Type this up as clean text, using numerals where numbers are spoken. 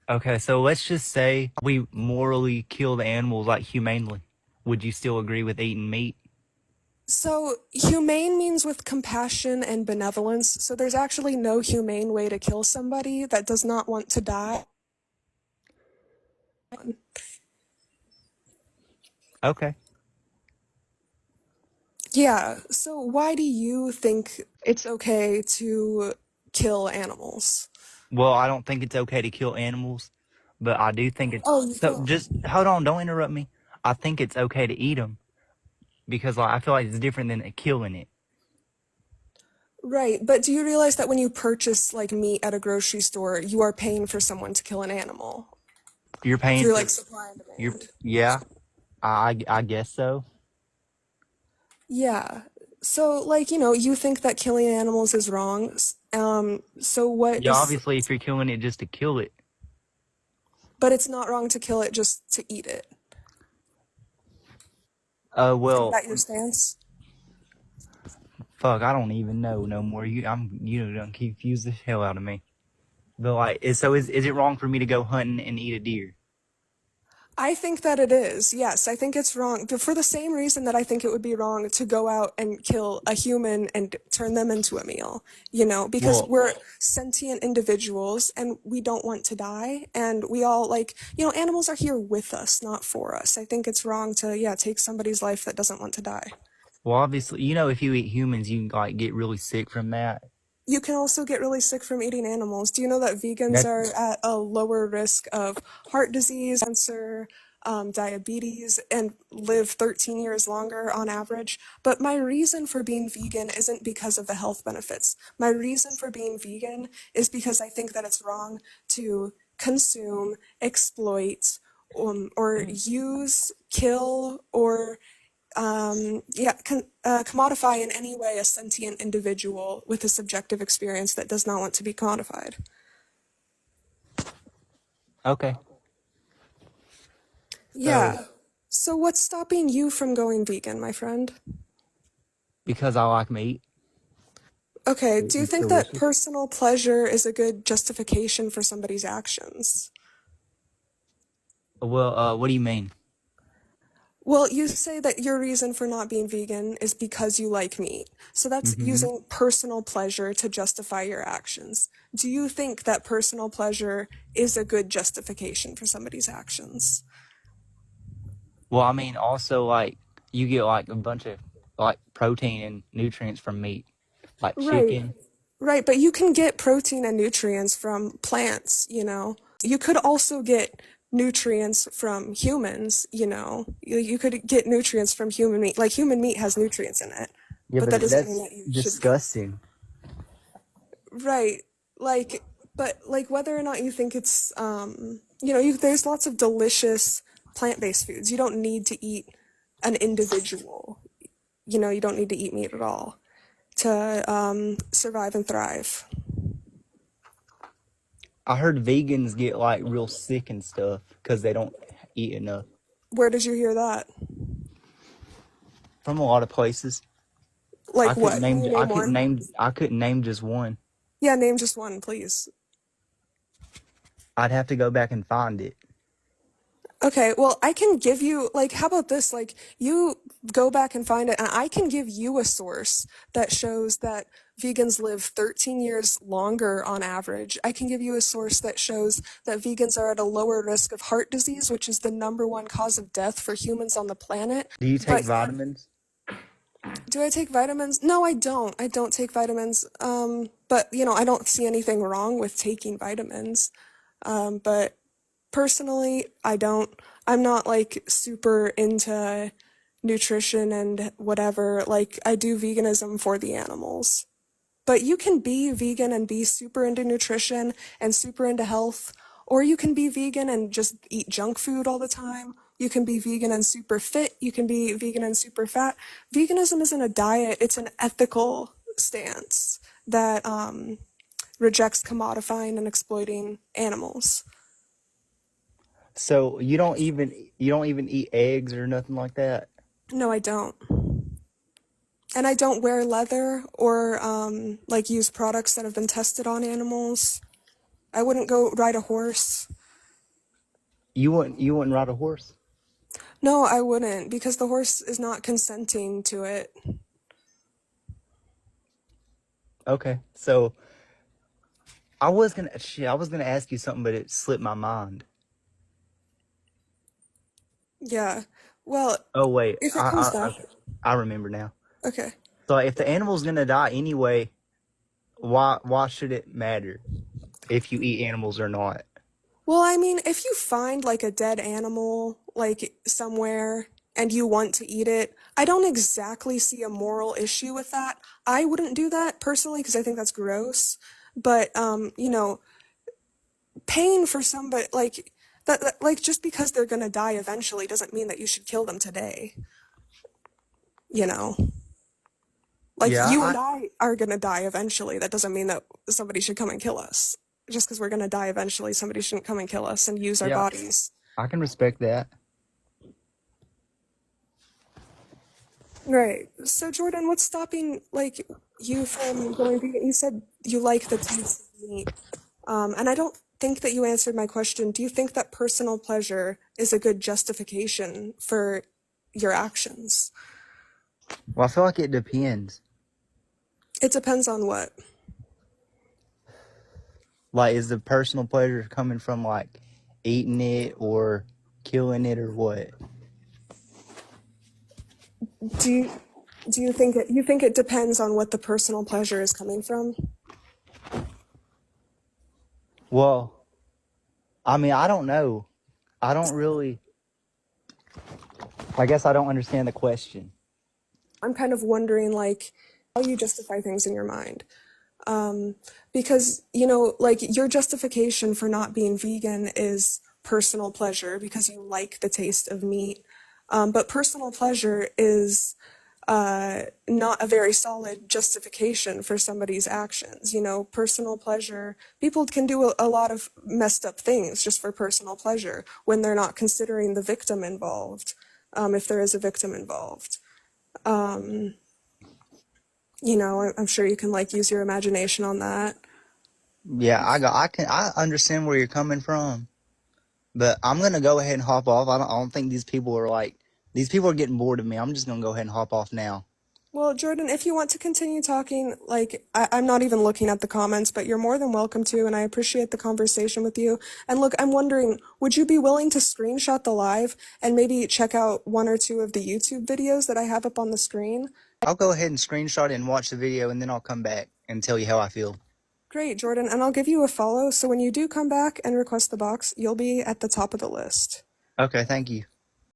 Okay, so let's just say we morally kill the animals like humanely. Would you still agree with eating meat? So, humane means with compassion and benevolence. So, there's actually no humane way to kill somebody that does not want to die. Okay. Yeah, so why do you think it's okay to kill animals? Well, I don't think it's okay to kill animals, but I do think it's Oh, you so. don't. Just hold on, don't interrupt me. I think it's okay to eat them because like I feel like it's different than killing it. Right, but do you realize that when you purchase like meat at a grocery store, you are paying for someone to kill an animal You're paying through for like supply and you're demand? yeah. I guess so. Yeah. So like, you think that killing animals is wrong. So what Yeah, is obviously, if you're killing it just to kill it, but it's not wrong to kill it just to eat it. Is well, that your stance? fuck, I don't even know no more. You done confuse the hell out of me. But like, is it wrong for me to go hunting and eat a deer? I think that it is. Yes, I think it's wrong. But for the same reason that I think it would be wrong to go out and kill a human and turn them into a meal, because Well, we're sentient individuals and we don't want to die. And we all like, animals are here with us, not for us. I think it's wrong to, yeah, take somebody's life that doesn't want to die. well, obviously, if you eat humans, you can like get really sick from that. You can also get really sick from eating animals. Do you know that vegans That are at a lower risk of heart disease, cancer, diabetes, and live 13 years longer on average? But my reason for being vegan isn't because of the health benefits. My reason for being vegan is because I think that it's wrong to consume, exploit, or use, kill, or yeah, commodify in any way a sentient individual with a subjective experience that does not want to be commodified. okay. So Yeah. So what's stopping you from going vegan, my friend? because I like meat, Okay, do you it's think that delicious. personal pleasure is a good justification for somebody's actions? Well, what do you mean? Well, you say that your reason for not being vegan is because you like meat. So that's Hmm. using personal pleasure to justify your actions. Do you think that personal pleasure is a good justification for somebody's actions? Well, I mean, also like you get like a bunch of like protein and nutrients from meat, like Right. chicken. Right, but you can get protein and nutrients from plants, You could also get nutrients from humans, You could get nutrients from human meat. Like human meat has nutrients in it, Yeah, but that but doesn't mean that's that you should. disgusting. Right. Like, but like whether or not you think it's, there's lots of delicious plant-based foods. You don't need to eat an individual. You don't need to eat meat at all to survive and thrive. I heard vegans get like real sick and stuff because they don't eat enough Where did you hear that? from a lot of places. I Like couldn't what? Can name. you I name couldn't one? name. I couldn't name just one. Yeah, name just one, please. I'd have to go back and find it. Okay, well, I can give you, like, how about this? Like, you go back and find it, and I can give you a source that shows that vegans live 13 years longer on average. I can give you a source that shows that vegans are at a lower risk of heart disease, which is the number one cause of death for humans on the planet. Do you take But vitamins? do I take vitamins? No, I don't. I don't take vitamins. But, I don't see anything wrong with taking vitamins. But personally, I don't. I'm not like super into nutrition and whatever. Like, I do veganism for the animals. But you can be vegan and be super into nutrition and super into health, or you can be vegan and just eat junk food all the time. You can be vegan and super fit. You can be vegan and super fat. Veganism isn't a diet, it's an ethical stance that rejects commodifying and exploiting animals. So you don't even eat eggs or nothing like that. No, I don't. And I don't wear leather or like use products that have been tested on animals. I wouldn't go ride a horse. You wouldn't ride a horse? No, I wouldn't because the horse is not consenting to it. Okay. So I was gonna ask you something, but it slipped my mind. Yeah. Well, Oh wait, if it comes down, okay. I remember now. okay. So if the animal's gonna die anyway, why should it matter if you eat animals or not? Well, I mean, if you find like a dead animal like somewhere and you want to eat it, I don't exactly see a moral issue with that. I wouldn't do that personally because I think that's gross. But paying for somebody like like just because they're gonna die eventually doesn't mean that you should kill them today. You know, like Yeah, you and I are gonna die eventually. That doesn't mean that somebody should come and kill us. Just because we're gonna die eventually, somebody shouldn't come and kill us and use our yeah, bodies. I can respect that. Right. So Jordan, what's stopping like you from going vegan? You said you like the taste of meat. And I don't think that you answered my question. Do you think that personal pleasure is a good justification for your actions? Well, I feel like it depends. It depends on what. Like, is the personal pleasure coming from like eating it or killing it or what? Do you do you think it depends on what the personal pleasure is coming from? Well, I mean, I don't know. I don't really. I guess I don't understand the question. I'm kind of wondering like how you justify things in your mind. Because, like your justification for not being vegan is personal pleasure because you like the taste of meat. But personal pleasure is not a very solid justification for somebody's actions. Personal pleasure, people can do a lot of messed up things just for personal pleasure when they're not considering the victim involved, if there is a victim involved. I'm sure you can like use your imagination on that. Yeah, I understand where you're coming from, but I'm gonna go ahead and hop off. I don't think these people are getting bored of me. I'm just gonna go ahead and hop off now. Well, Jordan, if you want to continue talking, like, I'm not even looking at the comments, but you're more than welcome to, and I appreciate the conversation with you. And look, I'm wondering, would you be willing to screenshot the live and maybe check out one or two of the YouTube videos that I have up on the screen? I'll go ahead and screenshot it and watch the video, and then I'll come back and tell you how I feel. Great, Jordan, and I'll give you a follow, so when you do come back and request the box, you'll be at the top of the list. Okay, thank you.